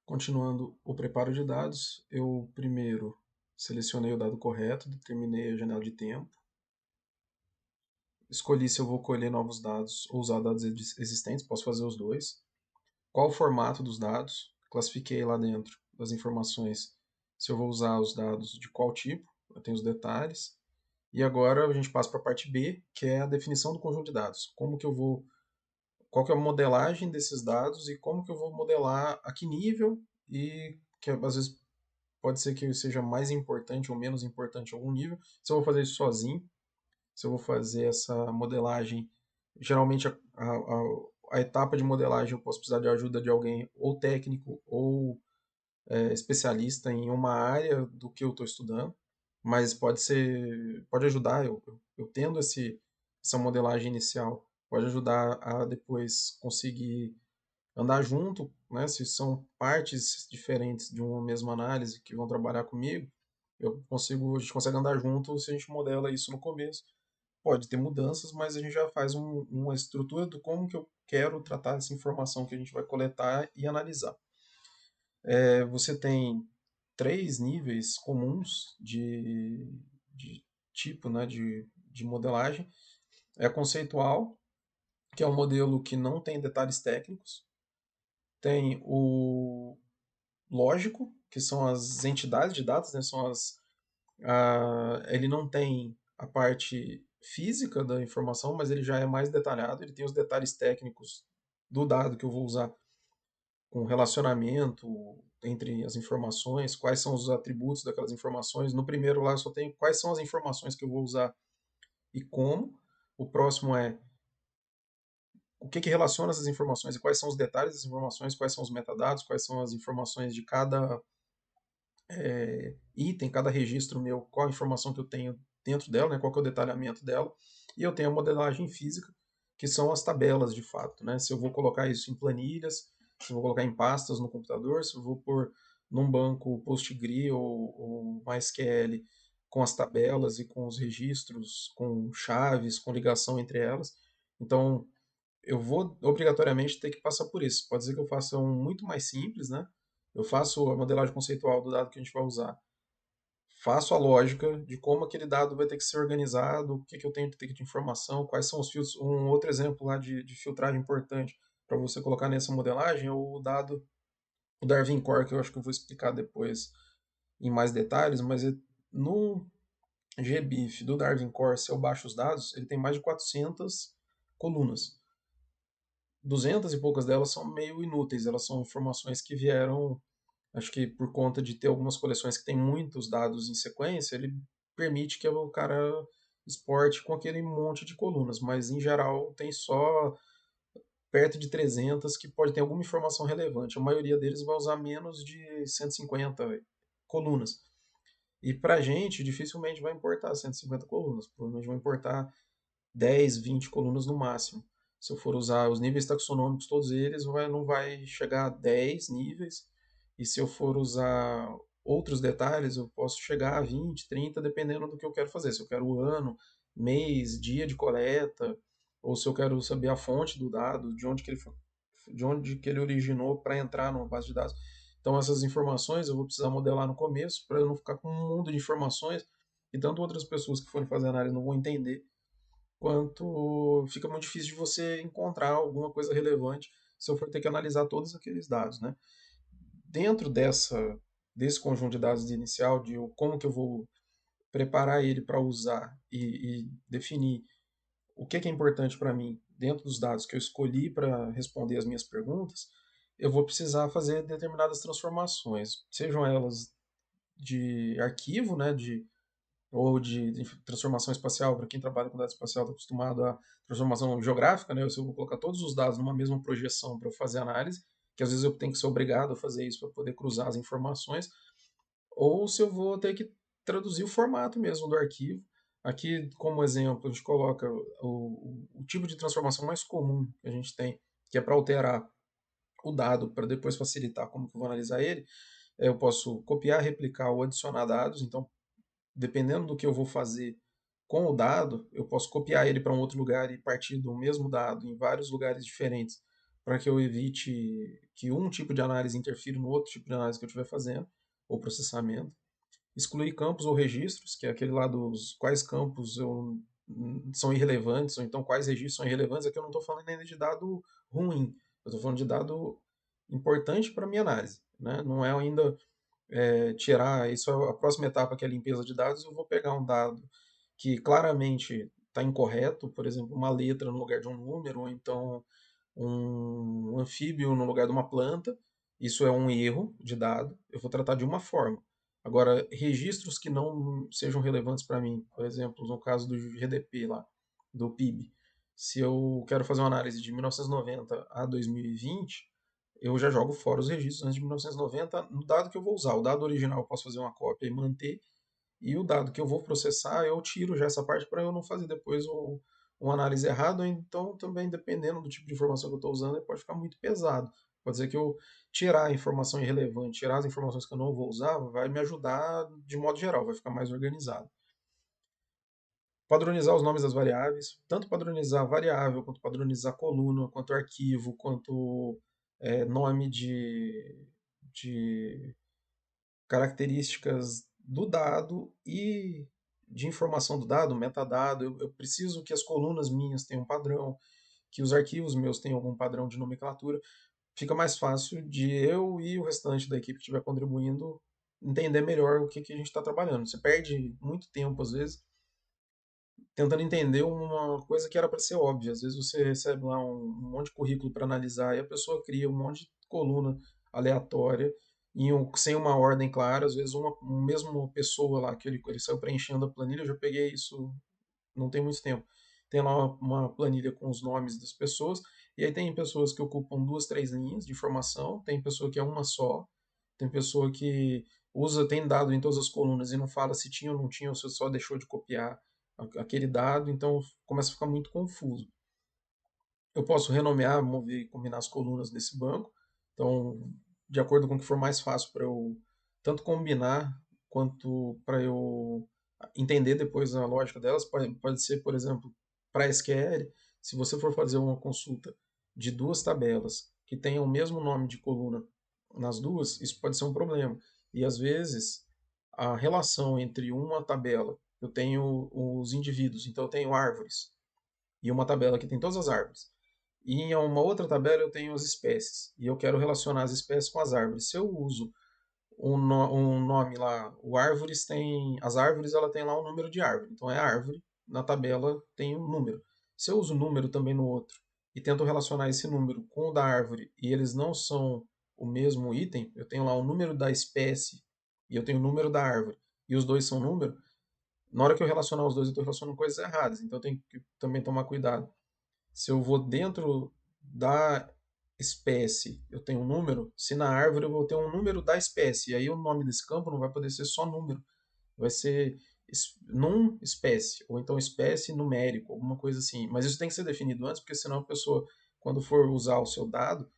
Continuando o preparo de dados, eu primeiro selecionei o dado correto, determinei a janela de tempo, escolhi se eu vou colher novos dados ou usar dados existentes, posso fazer os dois. Qual o formato dos dados, classifiquei lá dentro das informações se eu vou usar os dados de qual tipo, eu tenho os detalhes. E agora a gente passa para a parte B, que é a definição do conjunto de dados. Como que eu vou, qual que é a modelagem desses dados e como que eu vou modelar a que nível e que às vezes pode ser que seja mais importante ou menos importante em algum nível. Se eu vou fazer isso sozinho, se eu vou fazer essa modelagem, geralmente a etapa de modelagem eu posso precisar de ajuda de alguém ou técnico ou especialista em uma área do que eu estou estudando, mas pode ajudar, eu tendo essa modelagem inicial, pode ajudar a depois conseguir andar junto, né? Se são partes diferentes de uma mesma análise que vão trabalhar comigo, a gente consegue andar junto se a gente modela isso no começo. Pode ter mudanças, mas a gente já faz uma estrutura do como que eu quero tratar essa informação que a gente vai coletar e analisar. Você tem três níveis comuns de tipo, né, de modelagem. É a conceitual, que é um modelo que não tem detalhes técnicos. Tem o lógico, que são as entidades de dados, né? Ele não tem a parte física da informação, mas ele já é mais detalhado, ele tem os detalhes técnicos do dado que eu vou usar com relacionamento entre as informações, quais são os atributos daquelas informações. No primeiro lá eu só tenho quais são as informações que eu vou usar e como. O próximo é o que relaciona essas informações e quais são os detalhes das informações, quais são os metadados, quais são as informações de cada item, cada registro meu, qual a informação que eu tenho dentro dela, né, qual que é o detalhamento dela. E eu tenho a modelagem física, que são as tabelas de fato. Né? Se eu vou colocar isso em planilhas, se eu vou colocar em pastas no computador, se eu vou pôr num banco PostgreSQL ou MySQL com as tabelas e com os registros, com chaves, com ligação entre elas. Então, eu vou obrigatoriamente ter que passar por isso. Pode ser que eu faça um muito mais simples, né? Eu faço a modelagem conceitual do dado que a gente vai usar, faço a lógica de como aquele dado vai ter que ser organizado, o que, que eu tenho que ter de informação, quais são os filtros. Um outro exemplo lá de filtragem importante para você colocar nessa modelagem é o dado, o Darwin Core, que eu acho que eu vou explicar depois em mais detalhes, mas no GBIF do Darwin Core, se eu baixo os dados, ele tem mais de 400 colunas. 200 e poucas delas são meio inúteis, elas são informações que vieram, acho que por conta de ter algumas coleções que tem muitos dados em sequência, ele permite que o cara exporte com aquele monte de colunas, mas em geral tem só perto de 300 que pode ter alguma informação relevante. A maioria deles vai usar menos de 150 colunas. E para a gente, dificilmente vai importar 150 colunas, provavelmente vai importar 10, 20 colunas no máximo. Se eu for usar os níveis taxonômicos, todos eles, não vai chegar a 10 níveis. E se eu for usar outros detalhes, eu posso chegar a 20, 30, dependendo do que eu quero fazer. Se eu quero o ano, mês, dia de coleta, ou se eu quero saber a fonte do dado, de onde que ele originou para entrar numa base de dados. Então essas informações eu vou precisar modelar no começo para eu não ficar com um mundo de informações e tanto outras pessoas que forem fazer análise não vão entender quanto fica muito difícil de você encontrar alguma coisa relevante se eu for ter que analisar todos aqueles dados, né? Dentro desse conjunto de dados de inicial, de como que eu vou preparar ele para usar e definir o que é importante para mim dentro dos dados que eu escolhi para responder as minhas perguntas, eu vou precisar fazer determinadas transformações, sejam elas de arquivo, né, ou de transformação espacial, para quem trabalha com dados espacial está acostumado a transformação geográfica, né? Se eu vou colocar todos os dados numa mesma projeção para eu fazer análise, que às vezes eu tenho que ser obrigado a fazer isso para poder cruzar as informações, ou se eu vou ter que traduzir o formato mesmo do arquivo. Aqui, como exemplo, a gente coloca o tipo de transformação mais comum que a gente tem, que é para alterar o dado para depois facilitar como que eu vou analisar ele. Eu posso copiar, replicar ou adicionar dados. Então, dependendo do que eu vou fazer com o dado, eu posso copiar ele para um outro lugar e partir do mesmo dado em vários lugares diferentes para que eu evite que um tipo de análise interfira no outro tipo de análise que eu estiver fazendo, ou processamento. Excluir campos ou registros, que é aquele lá dos quais campos são irrelevantes, ou então quais registros são irrelevantes. Aqui eu não estou falando ainda de dado ruim, eu estou falando de dado importante para a minha análise. Né? Não é ainda tirar, isso é a próxima etapa, que é a limpeza de dados. Eu vou pegar um dado que claramente está incorreto, por exemplo, uma letra no lugar de um número, ou então um anfíbio no lugar de uma planta. Isso é um erro de dado. Eu vou tratar de uma forma. Agora, registros que não sejam relevantes para mim, por exemplo, no caso do GDP lá, do PIB, se eu quero fazer uma análise de 1990 a 2020, eu já jogo fora os registros antes de 1990 no dado que eu vou usar. O dado original eu posso fazer uma cópia e manter, e o dado que eu vou processar, eu tiro já essa parte para eu não fazer depois uma análise errada, ou então também, dependendo do tipo de informação que eu estou usando, ele pode ficar muito pesado. Pode ser que eu tirar a informação irrelevante, tirar as informações que eu não vou usar, vai me ajudar de modo geral, vai ficar mais organizado. Padronizar os nomes das variáveis, tanto padronizar variável, quanto padronizar coluna, quanto arquivo, quanto nome de características do dado e de informação do dado, metadado. Eu preciso que as colunas minhas tenham um padrão, que os arquivos meus tenham algum padrão de nomenclatura. Fica mais fácil de eu e o restante da equipe que estiver contribuindo entender melhor o que a gente está trabalhando. Você perde muito tempo, às vezes, tentando entender uma coisa que era para ser óbvia. Às vezes você recebe lá um monte de currículo para analisar e a pessoa cria um monte de coluna aleatória sem uma ordem clara. Às vezes uma mesma pessoa lá que ele saiu preenchendo a planilha, eu já peguei isso não tem muito tempo. Tem lá uma planilha com os nomes das pessoas, e aí tem pessoas que ocupam duas, três linhas de informação, tem pessoa que é uma só, tem pessoa que tem dado em todas as colunas e não fala se tinha ou não tinha, ou se só deixou de copiar aquele dado, então começa a ficar muito confuso. Eu posso renomear, mover e combinar as colunas desse banco, então, de acordo com o que for mais fácil para eu tanto combinar quanto para eu entender depois a lógica delas. Pode ser, por exemplo, para SQL, se você for fazer uma consulta de duas tabelas que tenham o mesmo nome de coluna nas duas, isso pode ser um problema. E às vezes a relação entre uma tabela, eu tenho os indivíduos, então eu tenho árvores, e uma tabela que tem todas as árvores. E em uma outra tabela eu tenho as espécies, e eu quero relacionar as espécies com as árvores. Se eu uso um nome lá, o árvores tem, as árvores ela tem lá um número de árvore, então é árvore, na tabela tem um número. Se eu uso o número também no outro e tento relacionar esse número com o da árvore e eles não são o mesmo item, eu tenho lá o número da espécie e eu tenho o número da árvore, e os dois são número, na hora que eu relacionar os dois eu estou relacionando coisas erradas, então eu tenho que também tomar cuidado. Se eu vou dentro da espécie, eu tenho um número, se na árvore eu vou ter um número da espécie, e aí o nome desse campo não vai poder ser só número, vai ser num espécie, ou então espécie numérico, alguma coisa assim. Mas isso tem que ser definido antes, porque senão a pessoa, quando for usar o seu dado,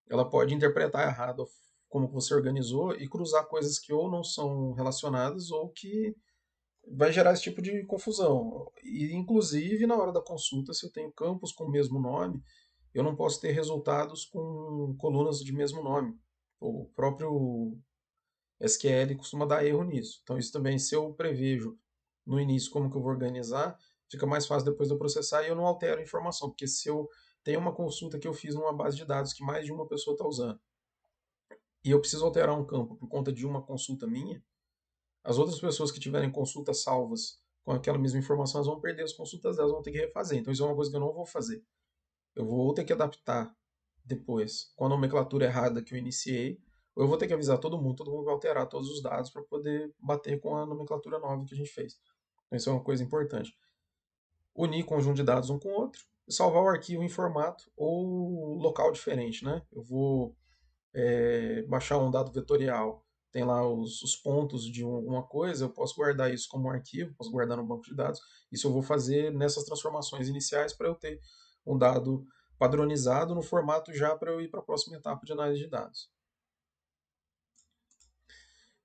ela pode interpretar errado como você organizou e cruzar coisas que ou não são relacionadas ou que vai gerar esse tipo de confusão. E, inclusive, na hora da consulta, se eu tenho campos com o mesmo nome, eu não posso ter resultados com colunas de mesmo nome. O próprio SQL costuma dar erro nisso. Então, isso também, se eu prevejo no início como que eu vou organizar, fica mais fácil depois de eu processar e eu não altero a informação. Porque se eu tenho uma consulta que eu fiz numa base de dados que mais de uma pessoa está usando, e eu preciso alterar um campo por conta de uma consulta minha, as outras pessoas que tiverem consultas salvas com aquela mesma informação, elas vão perder as consultas delas, vão ter que refazer. Então isso é uma coisa que eu não vou fazer. Eu vou ter que adaptar depois com a nomenclatura errada que eu iniciei, ou eu vou ter que avisar todo mundo vai alterar todos os dados para poder bater com a nomenclatura nova que a gente fez. Então isso é uma coisa importante. Unir conjunto de dados um com o outro, e salvar o arquivo em formato ou local diferente, né? Eu vou baixar um dado vetorial, tem lá os pontos de alguma coisa, eu posso guardar isso como um arquivo, posso guardar no banco de dados. Isso eu vou fazer nessas transformações iniciais para eu ter um dado padronizado no formato já para eu ir para a próxima etapa de análise de dados.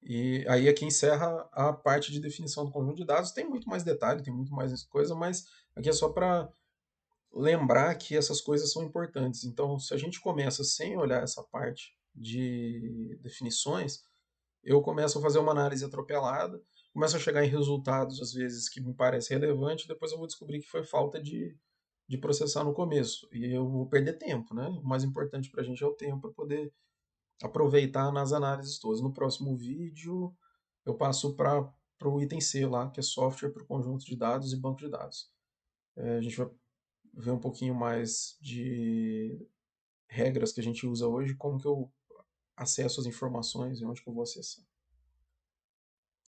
E aí aqui encerra a parte de definição do conjunto de dados. Tem muito mais detalhe, tem muito mais coisa, mas aqui é só para lembrar que essas coisas são importantes. Então, se a gente começa sem olhar essa parte de definições, eu começo a fazer uma análise atropelada, começo a chegar em resultados, às vezes, que me parecem relevantes, depois eu vou descobrir que foi falta de processar no começo. E eu vou perder tempo, né? O mais importante para a gente é o tempo para poder aproveitar nas análises todas. No próximo vídeo, eu passo para o item C lá, que é software para o conjunto de dados e banco de dados. A gente vai ver um pouquinho mais de regras que a gente usa hoje, como que eu acesso as informações e onde que eu vou acessar.